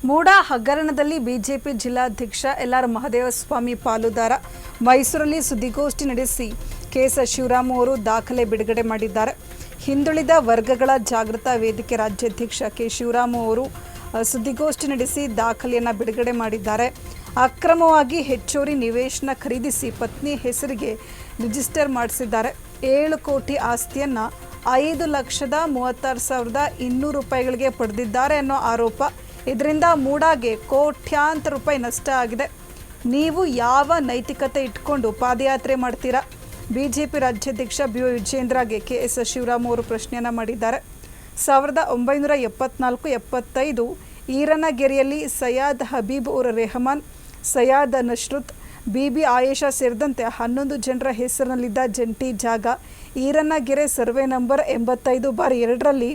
ಮೂಡ ಹಗರಣದಲ್ಲಿ ಬಿಜೆಪಿ ಜಿಲ್ಲಾಧ್ಯಕ್ಷ ಎಲ್.ಆರ್. ಮಹದೇವಸ್ವಾಮಿ ಪಾಲುದಾರ. ಮೈಸೂರಲ್ಲಿ ಸುದ್ದಿಗೋಷ್ಠಿ ನಡೆಸಿ ಕೆಎಸ್ ಶಿವರಾಮ ಅವರು ದಾಖಲೆ ಬಿಡುಗಡೆ ಮಾಡಿದ್ದಾರೆ. ಹಿಂದುಳಿದ ವರ್ಗಗಳ ಜಾಗೃತ ವೇದಿಕೆ ರಾಜ್ಯಾಧ್ಯಕ್ಷ ಕೆ ಶಿವರಾಮ ಅವರು ಸುದ್ದಿಗೋಷ್ಠಿ ನಡೆಸಿ ದಾಖಲೆಯನ್ನು ಬಿಡುಗಡೆ ಮಾಡಿದ್ದಾರೆ. ಅಕ್ರಮವಾಗಿ ಹೆಚ್ಚುವರಿ ನಿವೇಶನ ಖರೀದಿಸಿ ಪತ್ನಿ ಹೆಸರಿಗೆ ರಿಜಿಸ್ಟರ್ ಮಾಡಿಸಿದ್ದಾರೆ. 7 ಕೋಟಿ ಆಸ್ತಿಯನ್ನು 5,36,200 ರೂಪಾಯಿಗಳಿಗೆ ಪಡೆದಿದ್ದಾರೆ ಅನ್ನೋ ಆರೋಪ. ಇದರಿಂದ ಮೂಡಾಗೆ ಕೋಟ್ಯಾಂತರ ರೂಪಾಯಿ ನಷ್ಟ ಆಗಿದೆ. ನೀವು ಯಾವ ನೈತಿಕತೆ ಇಟ್ಕೊಂಡು ಪಾದಯಾತ್ರೆ ಮಾಡ್ತೀರಾ? ಬಿಜೆಪಿ ರಾಜ್ಯಾಧ್ಯಕ್ಷ ಬಿ.ವೈ. ವಿಜಯೇಂದ್ರಗೆ ಕೆಎಸ್ ಶಿವರಾಮ ಅವರು ಪ್ರಶ್ನೆಯನ್ನು ಮಾಡಿದ್ದಾರೆ. 1974-75 ಈರನಗೆರೆಯಲ್ಲಿ ಸಯ್ಯದ್ ಹಬೀಬ್ ಉರ್ ರೆಹಮಾನ್, ಸಯ್ಯದ್ ನಶ್ರುತ್, ಬಿಬಿ ಆಯೇಷಾ ಸೇರಿದಂತೆ 11 ಜನರ ಹೆಸರಿನಲ್ಲಿದ್ದ ಜಂಟಿ ಜಾಗ ಈರನಗೆರೆ ಸರ್ವೆ ನಂಬರ್ 85/2ರಲ್ಲಿ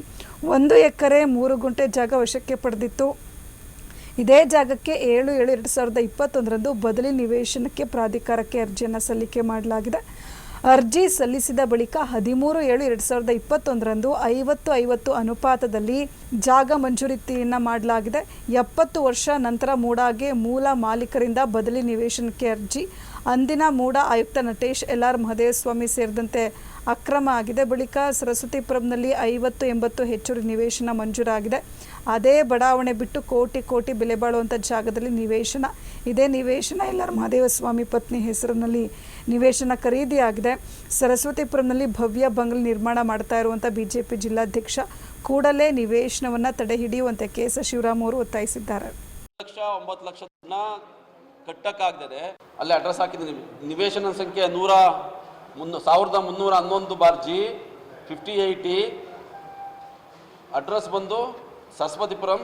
1 ಎಕರೆ 3 ಗುಂಟೆ ಜಾಗ ವಶಕ್ಕೆ ಪಡೆದಿತ್ತು. ಇದೇ ಜಾಗಕ್ಕೆ 7/7/2021ರಂದು ಬದಲಿ ನಿವೇಶನಕ್ಕೆ ಪ್ರಾಧಿಕಾರಕ್ಕೆ ಅರ್ಜಿಯನ್ನು ಸಲ್ಲಿಕೆ ಮಾಡಲಾಗಿದೆ. ಅರ್ಜಿ ಸಲ್ಲಿಸಿದ ಬಳಿಕ 13/7/2021ರಂದು 50-50 ಅನುಪಾತದಲ್ಲಿ ಜಾಗ ಮಂಜೂರಿಯನ್ನು ಮಾಡಲಾಗಿದೆ. 70 ವರ್ಷ ನಂತರ ಮೂಡಾಗೆ ಮೂಲ ಮಾಲೀಕರಿಂದ ಬದಲಿ ನಿವೇಶನಕ್ಕೆ ಅರ್ಜಿ. ಅಂದಿನ ಮೂಡ ಆಯುಕ್ತ ನಟೇಶ್ ಎಲ್.ಆರ್. ಮಹದೇವಸ್ವಾಮಿ ಸೇರಿದಂತೆ ಅಕ್ರಮ ಆಗಿದೆ. ಬಳಿಕ ಸರಸ್ವತಿಪುರಂನಲ್ಲಿ 50-80 ಹೆಚ್ಚುವರಿ ನಿವೇಶನ ಮಂಜೂರಾಗಿದೆ. ಅದೇ ಬಡಾವಣೆ ಬಿಟ್ಟು ಕೋಟಿ ಬೆಲೆ ಬಾಳುವಂಥ ಜಾಗದಲ್ಲಿ ನಿವೇಶನ. ಇದೇ ನಿವೇಶನ ಎಲ್.ಆರ್. ಮಹದೇವಸ್ವಾಮಿ ಪತ್ನಿ ಹೆಸರಿನಲ್ಲಿ ನಿವೇಶನ ಖರೀದಿಯಾಗಿದೆ. ಸರಸ್ವತಿಪುರಂನಲ್ಲಿ ಭವ್ಯ ಬಂಗಲೆ ನಿರ್ಮಾಣ ಮಾಡ್ತಾ ಇರುವಂಥ ಬಿಜೆಪಿ ಜಿಲ್ಲಾಧ್ಯಕ್ಷ ಕೂಡಲೇ ನಿವೇಶನವನ್ನು ತಡೆ ಹಿಡಿಯುವಂತೆ ಕೆಎಸ್ ಶಿವರಾಮ ಅವರು ಒತ್ತಾಯಿಸಿದ್ದಾರೆ. 9 ಲಕ್ಷ ಕಟ್ಟಕ್ಕಾಗದೆ ಅಲ್ಲಿ ಅಡ್ರೆಸ್ ಹಾಕಿದ್ದೀನಿ. ನಿವೇಶನ ಸಂಖ್ಯೆ 1311/G 5080. ಅಡ್ರೆಸ್ ಬಂದು ಸರಸ್ವತಿಪುರಂ,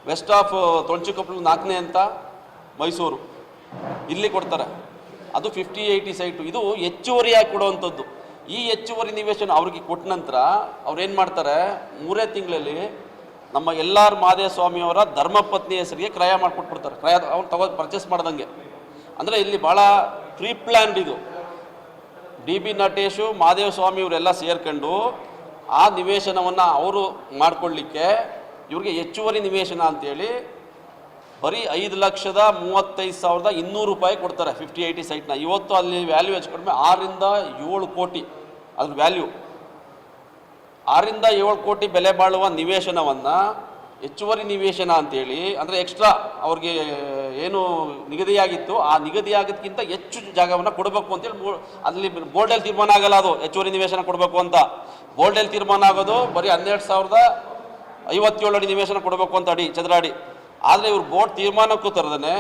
ವೆಸ್ಟ್ ಆಫ್ ತೊಂಚಿಕೊಪ್ಪಲು 4ನೇ ಅಂತ, ಮೈಸೂರು. ಇಲ್ಲಿ ಕೊಡ್ತಾರೆ. ಅದು 5080 ಸೈಟು. ಇದು ಹೆಚ್ಚುವರಿಯಾಗಿ ಕೊಡುವಂಥದ್ದು. ಈ ಹೆಚ್ಚುವರಿ ನಿವೇಶನ ಅವ್ರಿಗೆ ಕೊಟ್ಟ ನಂತರ ಅವ್ರೇನು ಮಾಡ್ತಾರೆ, 3 ತಿಂಗಳಲ್ಲಿ ನಮ್ಮ ಎಲ್.ಆರ್. ಮಹದೇವಸ್ವಾಮಿಯವರ ಧರ್ಮಪತ್ನಿ ಹೆಸರಿಗೆ ಕ್ರಯ ಮಾಡಿಕೊಟ್ಬಿಡ್ತಾರೆ. ಅವ್ರು ಪರ್ಚೇಸ್ ಮಾಡ್ದಂಗೆ. ಅಂದರೆ ಇಲ್ಲಿ ಭಾಳ ಪ್ರೀ ಪ್ಲ್ಯಾನ್ಡ್ ಇದು. ಡಿ.ಬಿ. ನಟೇಶು, ಮಹದೇವಸ್ವಾಮಿ ಇವರೆಲ್ಲ ಸೇರ್ಕೊಂಡು ಆ ನಿವೇಶನವನ್ನು ಅವರು ಮಾಡಿಕೊಳ್ಳಿಕ್ಕೆ ಇವ್ರಿಗೆ ಹೆಚ್ಚುವರಿ ನಿವೇಶನ ಅಂತೇಳಿ ಬರೀ 5,35,200 ರೂಪಾಯಿ ಕೊಡ್ತಾರೆ 5080 ಸೈಟ್ನ. ಇವತ್ತು ಅಲ್ಲಿ ವ್ಯಾಲ್ಯೂ ಹೆಚ್ಚು ಕಡಿಮೆ 6-7 ಕೋಟಿ ಅದ್ರ ವ್ಯಾಲ್ಯೂ. 6-7 ಕೋಟಿ ಬೆಲೆ ಬಾಳುವ ನಿವೇಶನವನ್ನು ಹೆಚ್ಚುವರಿ ನಿವೇಶನ ಅಂತೇಳಿ, ಅಂದರೆ ಎಕ್ಸ್ಟ್ರಾ ಅವ್ರಿಗೆ ಏನು ನಿಗದಿಯಾಗಿತ್ತು ಆ ನಿಗದಿಯಾಗೋದಕ್ಕಿಂತ ಹೆಚ್ಚು ಜಾಗವನ್ನು ಕೊಡಬೇಕು ಅಂತೇಳಿ ಅಲ್ಲಿ ಬೋರ್ಡಲ್ಲಿ ತೀರ್ಮಾನ ಆಗಲ್ಲ. ಅದು ಹೆಚ್ಚುವರಿ ನಿವೇಶನ ಕೊಡಬೇಕು ಅಂತ ಬೋರ್ಡಲ್ಲಿ ತೀರ್ಮಾನ ಆಗೋದು ಬರೀ 12,057 ಅಡಿ ನಿವೇಶನ ಕೊಡಬೇಕು ಅಂತ ಚದರ ಅಡಿ. ಆದರೆ ಇವ್ರು ಬೋರ್ಡ್ ತೀರ್ಮಾನಕ್ಕೂ ತರದೇ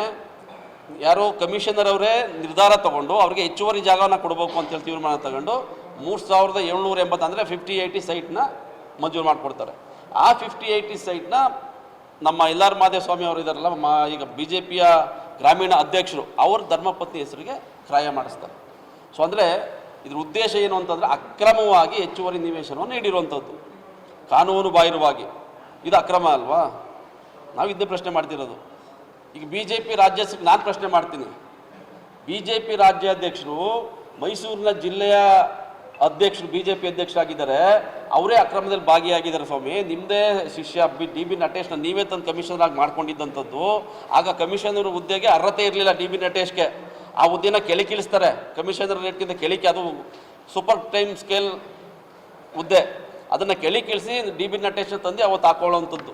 ಯಾರೋ ಕಮಿಷನರ್ ಅವರೇ ನಿರ್ಧಾರ ತಗೊಂಡು ಅವ್ರಿಗೆ ಹೆಚ್ಚುವರಿ ಜಾಗವನ್ನು ಕೊಡಬೇಕು ಅಂತೇಳಿ ತೀರ್ಮಾನ ತಗೊಂಡು 3,780 ಅಂದರೆ 5080 ಸೈಟ್ನ ಮಂಜೂರು ಮಾಡಿಕೊಡ್ತಾರೆ. ಆ 5080 ಸೈಟ್ನ ನಮ್ಮ ಎಲ್.ಆರ್. ಮಹದೇವಸ್ವಾಮಿ ಅವರು ಇದ್ದಾರಲ್ಲ, ಈಗ BJPಯ ಗ್ರಾಮೀಣ ಅಧ್ಯಕ್ಷರು, ಅವ್ರ ಧರ್ಮಪತ್ನಿ ಹೆಸರಿಗೆ ಕ್ರಯ ಮಾಡಿಸ್ತಾರೆ. ಸೊ ಅಂದರೆ ಇದ್ರ ಉದ್ದೇಶ ಏನು ಅಂತಂದರೆ ಅಕ್ರಮವಾಗಿ ಹೆಚ್ಚುವರಿ ನಿವೇಶನವನ್ನು ನೀಡಿರುವಂಥದ್ದು, ಕಾನೂನು ಬಾಹಿರವಾಗಿ. ಇದು ಅಕ್ರಮ ಅಲ್ವಾ? ನಾವು ಇದ್ದೇ ಪ್ರಶ್ನೆ ಮಾಡ್ತಿರೋದು. ಈಗ BJP ರಾಜ್ಯಾಧ್ಯಕ್ಷ ನಾನು ಪ್ರಶ್ನೆ ಮಾಡ್ತೀನಿ. BJP ರಾಜ್ಯಾಧ್ಯಕ್ಷರು ಮೈಸೂರಿನ ಜಿಲ್ಲೆಯ ಅಧ್ಯಕ್ಷರು, BJP ಅಧ್ಯಕ್ಷರಾಗಿದ್ದಾರೆ. ಅವರೇ ಅಕ್ರಮದಲ್ಲಿ ಭಾಗಿಯಾಗಿದ್ದಾರೆ. ಸ್ವಾಮಿ, ನಿಮ್ಮದೇ ಶಿಷ್ಯ ಡಿ.ಬಿ. ನಟೇಶ್ನ ನೀವೇ ತಂದು ಕಮಿಷನರ್ ಆಗಿ ಮಾಡ್ಕೊಂಡಿದ್ದಂಥದ್ದು. ಆಗ ಕಮಿಷನರ್ ಹುದ್ದೆಗೆ ಅರ್ಹತೆ ಇರಲಿಲ್ಲ ಡಿ.ಬಿ. ನಟೇಶ್ಗೆ. ಆ ಹುದ್ದೆನ ಕೆಳಗಿಳಿಸ್ತಾರೆ, ಕಮಿಷನರ್ ರೇಟ್ಗಿಂತ ಕೆಳಕ್ಕೆ. ಅದು ಸೂಪರ್ ಟೈಮ್ ಸ್ಕೇಲ್ ಹುದ್ದೆ. ಅದನ್ನು ಕೆಳಗಿಳಿಸಿ ಡಿ.ಬಿ. ನಟೇಶ್ನ ತಂದು ಅವತ್ತು ಹಾಕೊಳ್ಳೋವಂಥದ್ದು.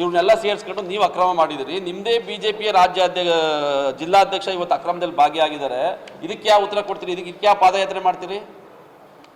ಇವ್ರನ್ನೆಲ್ಲ ಸೇರಿಸ್ಕೊಂಡು ನೀವು ಅಕ್ರಮ ಮಾಡಿದಿರಿ. ನಿಮ್ಮದೇ BJPಯ ಜಿಲ್ಲಾಧ್ಯಕ್ಷ ಇವತ್ತು ಅಕ್ರಮದಲ್ಲಿ ಭಾಗಿಯಾಗಿದ್ದಾರೆ. ಇದಕ್ಕೆ ಯಾವ ಉತ್ತರ ಕೊಡ್ತೀರಿ? ಇದಕ್ಕೆ ಯಾವ ಪಾದಯಾತ್ರೆ ಮಾಡ್ತೀರಿ?